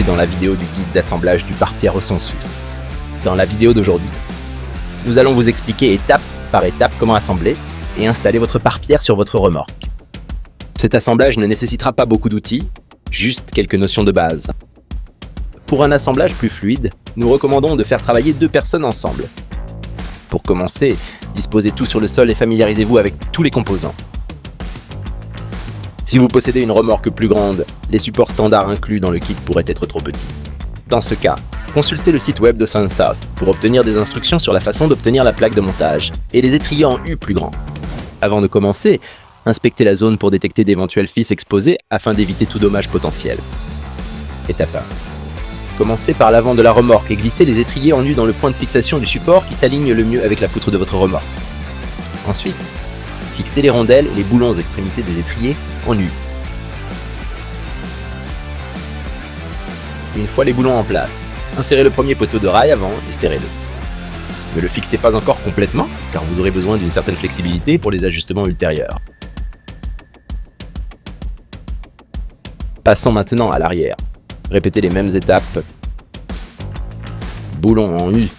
dans la vidéo du guide d'assemblage du pare-pierre au Sensus. Dans la vidéo d'aujourd'hui, nous allons vous expliquer étape par étape comment assembler et installer votre pare-pierre sur votre remorque. Cet assemblage ne nécessitera pas beaucoup d'outils, juste quelques notions de base. Pour un assemblage plus fluide, nous recommandons de faire travailler 2 personnes ensemble. Pour commencer, disposez tout sur le sol et familiarisez-vous avec tous les composants. Si vous possédez une remorque plus grande, les supports standards inclus dans le kit pourraient être trop petits. Dans ce cas, consultez le site web de SunSouth pour obtenir des instructions sur la façon d'obtenir la plaque de montage et les étriers en U plus grands. Avant de commencer, inspectez la zone pour détecter d'éventuels fils exposés afin d'éviter tout dommage potentiel. Étape 1. Commencez par l'avant de la remorque et glissez les étriers en U dans le point de fixation du support qui s'aligne le mieux avec la poutre de votre remorque. Ensuite, fixez les rondelles et les boulons aux extrémités des étriers en U. Une fois les boulons en place, insérez le premier poteau de rail avant et serrez-le. Ne le fixez pas encore complètement, car vous aurez besoin d'une certaine flexibilité pour les ajustements ultérieurs. Passons maintenant à l'arrière. Répétez les mêmes étapes. Boulons en U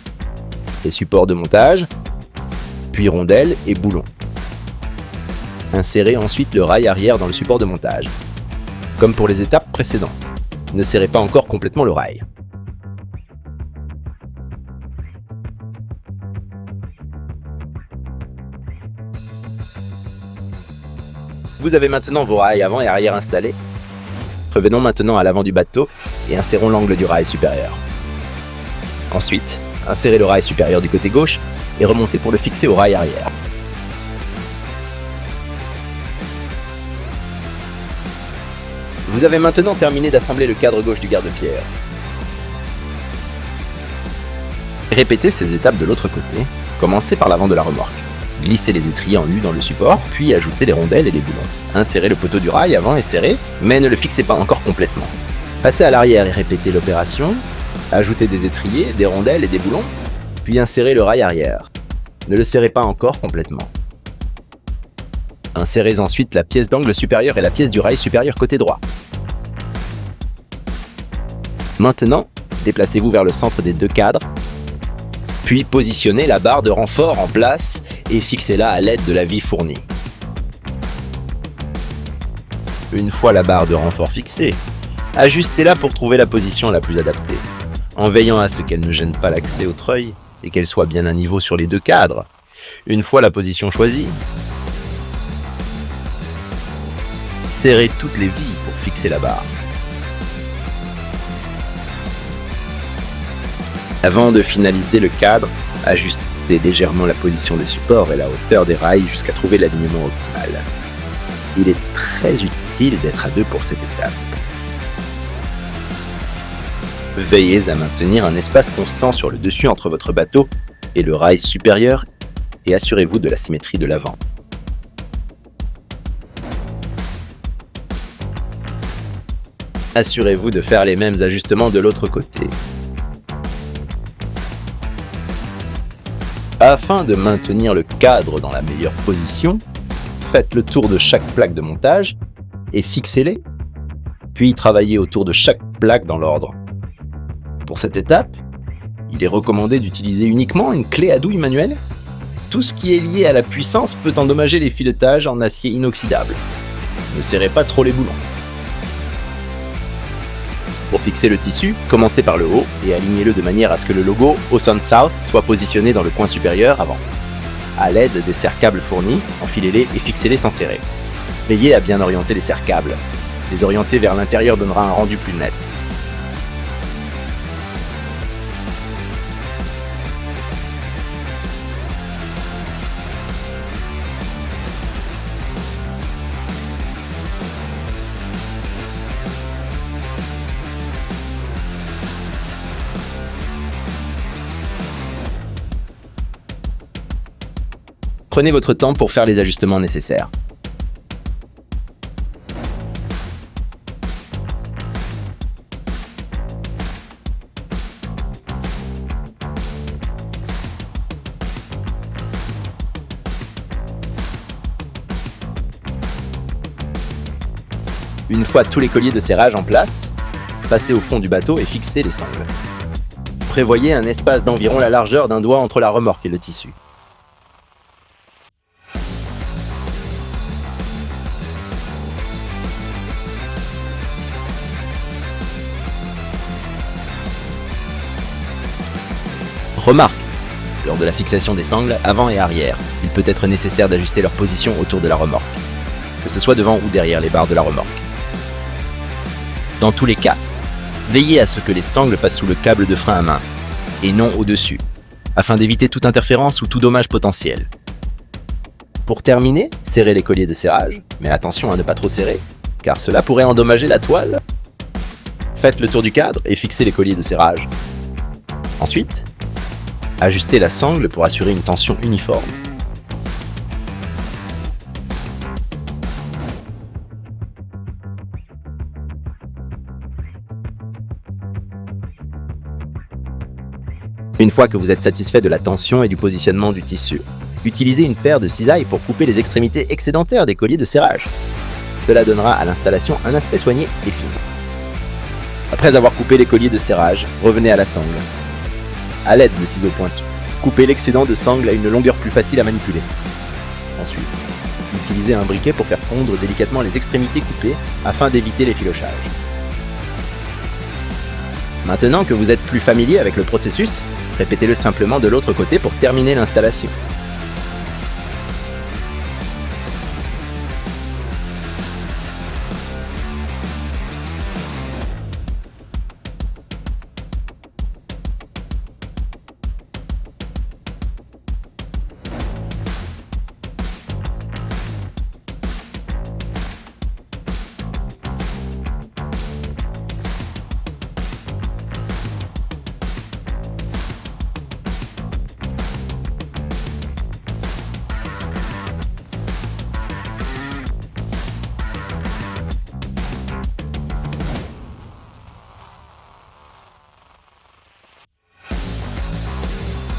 et support de montage, puis rondelles et boulons. Insérez ensuite le rail arrière dans le support de montage. Comme pour les étapes précédentes, ne serrez pas encore complètement le rail. Vous avez maintenant vos rails avant et arrière installés. Revenons maintenant à l'avant du bateau et insérons l'angle du rail supérieur. Ensuite, insérez le rail supérieur du côté gauche et remontez pour le fixer au rail arrière. Vous avez maintenant terminé d'assembler le cadre gauche du garde-pierre. Répétez ces étapes de l'autre côté. Commencez par l'avant de la remorque. Glissez les étriers en U dans le support, puis ajoutez les rondelles et les boulons. Insérez le poteau du rail avant et serrez, mais ne le fixez pas encore complètement. Passez à l'arrière et répétez l'opération. Ajoutez des étriers, des rondelles et des boulons, puis insérez le rail arrière. Ne le serrez pas encore complètement. Insérez ensuite la pièce d'angle supérieur et la pièce du rail supérieur côté droit. Maintenant, déplacez-vous vers le centre des 2 cadres, puis positionnez la barre de renfort en place et fixez-la à l'aide de la vis fournie. Une fois la barre de renfort fixée, ajustez-la pour trouver la position la plus adaptée, en veillant à ce qu'elle ne gêne pas l'accès au treuil et qu'elle soit bien à niveau sur les 2 cadres. Une fois la position choisie, serrez toutes les vis pour fixer la barre. Avant de finaliser le cadre, ajustez légèrement la position des supports et la hauteur des rails jusqu'à trouver l'alignement optimal. Il est très utile d'être à 2 pour cette étape. Veillez à maintenir un espace constant sur le dessus entre votre bateau et le rail supérieur et assurez-vous de la symétrie de l'avant. Assurez-vous de faire les mêmes ajustements de l'autre côté. Afin de maintenir le cadre dans la meilleure position, faites le tour de chaque plaque de montage et fixez-les, puis travaillez autour de chaque plaque dans l'ordre. Pour cette étape, il est recommandé d'utiliser uniquement une clé à douille manuelle. Tout ce qui est lié à la puissance peut endommager les filetages en acier inoxydable. Ne serrez pas trop les boulons. Pour fixer le tissu, commencez par le haut et alignez-le de manière à ce que le logo au SunSouth soit positionné dans le coin supérieur avant. À l'aide des serre-câbles fournis, enfilez-les et fixez-les sans serrer. Veillez à bien orienter les serre-câbles. Les orienter vers l'intérieur donnera un rendu plus net. Prenez votre temps pour faire les ajustements nécessaires. Une fois tous les colliers de serrage en place, passez au fond du bateau et fixez les sangles. Prévoyez un espace d'environ la largeur d'un doigt entre la remorque et le tissu. Remarque, lors de la fixation des sangles avant et arrière, il peut être nécessaire d'ajuster leur position autour de la remorque, que ce soit devant ou derrière les barres de la remorque. Dans tous les cas, veillez à ce que les sangles passent sous le câble de frein à main, et non au-dessus, afin d'éviter toute interférence ou tout dommage potentiel. Pour terminer, serrez les colliers de serrage, mais attention à ne pas trop serrer, car cela pourrait endommager la toile. Faites le tour du cadre et fixez les colliers de serrage. Ensuite, ajustez la sangle pour assurer une tension uniforme. Une fois que vous êtes satisfait de la tension et du positionnement du tissu, utilisez une paire de cisailles pour couper les extrémités excédentaires des colliers de serrage. Cela donnera à l'installation un aspect soigné et fin. Après avoir coupé les colliers de serrage, revenez à la sangle. À l'aide de ciseaux pointus, coupez l'excédent de sangle à une longueur plus facile à manipuler. Ensuite, utilisez un briquet pour faire fondre délicatement les extrémités coupées afin d'éviter l'effilochage. Maintenant que vous êtes plus familier avec le processus, répétez-le simplement de l'autre côté pour terminer l'installation.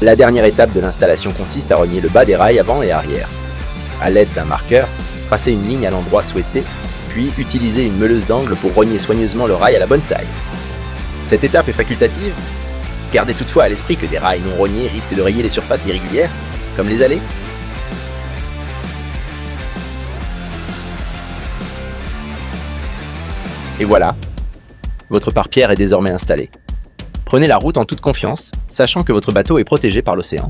La dernière étape de l'installation consiste à rogner le bas des rails avant et arrière. À l'aide d'un marqueur, tracez une ligne à l'endroit souhaité, puis utilisez une meuleuse d'angle pour rogner soigneusement le rail à la bonne taille. Cette étape est facultative. Gardez toutefois à l'esprit que des rails non rognés risquent de rayer les surfaces irrégulières, comme les allées. Et voilà, votre pare-pierre est désormais installée. Prenez la route en toute confiance, sachant que votre bateau est protégé par l'océan.